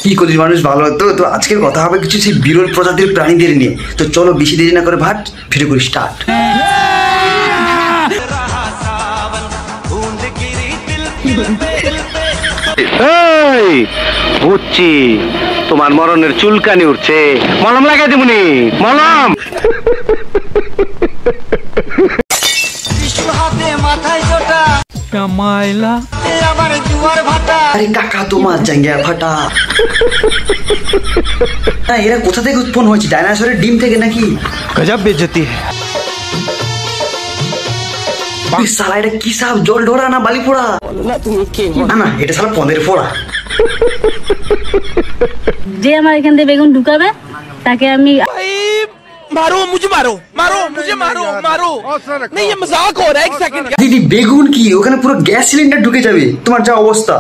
কি করিস মানুষ ভালো হতো। তো আজকের কথা হবে কিছু সেই বিরল প্রজাতির প্রাণীদের নিয়ে। তো চলো বেশি দেরি না করে ভাট ভিডিও করি স্টার্ট। বুঝছি তোমার মরণের চুলকানি উঠছে, মলম লাগাই দেবনি। মলম আরে কাকা তোমার জাঙ্গিয়া ফাটা। এরা কোথা থেকে উৎপন্ন হয়েছে? ডাইনোসরের ডিম থেকে নাকি? গজব বেজতি। সালা এটা কি সাপ? জল ঢোরা না বালি পোড়া? না না, এটা সালা পদের পোড়া। যে আমার এখান থেকে বেগুন ঢুকাবে তাকে আমি मारो मुझे, मारो मारो मुझे, मारो मारो नहीं, ये मजाक हो रहा है। एक सेकंड। দিদি বেগুন কি? ওখানে পুরো গ্যাস সিলিন্ডার ঢুকে যাবে। তোমার যা অবস্থা,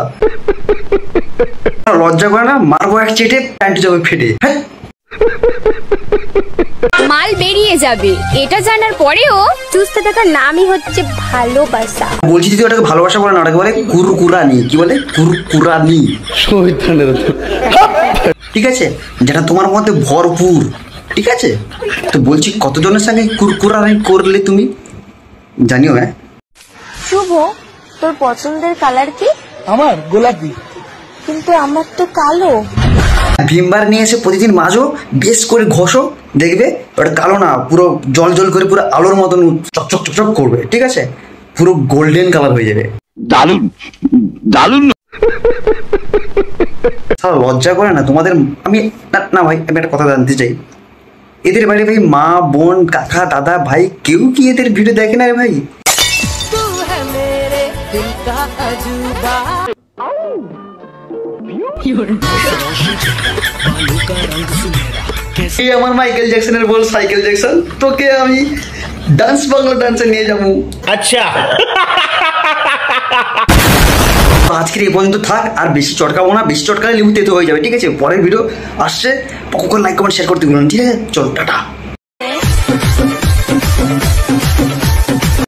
লজ্জা করে না? মারবো এক চেটে, প্যান্ট যাবে ফেটে। মাল বেরিয়ে যাবে এটা জানার পরেও চুষতে থাকার নামই হচ্ছে ভালোবাসা। বলছি দিদি ওটাকে ভালোবাসা বলে না, ওটাকে বলে কুরকুরানি। কি বলে? কুরকুরানি। ঠিক আছে, যেটা তোমার মধ্যে ভরপুর। ঠিক আছে, তো বলছি কতজনের সঙ্গে কুরকুরানি করলে তুমি? জানিও। হ্যাঁ শুভ, তোর পছন্দের কালার কি? আমার গোলাপি। কিন্তু আমার তো কালো। ভিমবার নিয়ে এসে প্রতিদিন মাজো, বেশ করে ঘষো, দেখবে ওটা কালো না, পুরো জল জল করে পুরো আলোর মতন চকচক চকচক করবে। ঠিক আছে, পুরো গোল্ডেন কালার হয়ে যাবে। দারুন দারুন। লজ্জা করে না তোমাদের? আমি না ভাই, আমি একটা কথা জানতে চাই, এদের বাড়ি ভাই মা বোন কাকা দাদা ভাই কেউ কি এদের ভিডিও দেখে না রে ভাই? আমার মাইকেল জ্যাকসনের বল সাইকেল জ্যাকসন, তোকে আমি ডান্স বাংলা ডান্সে নিয়ে যাবো। अच्छा আজকের এই পর্যন্ত থাক, আর বেশি চটকাবো না। বেশি চটকালে লেবু তেতো হয়ে যাবে। ঠিক আছে, পরের ভিডিও আসছে, লাইক কমেন্ট শেয়ার করতে ভুলুন। ঠিক আছে, চলো টাটা।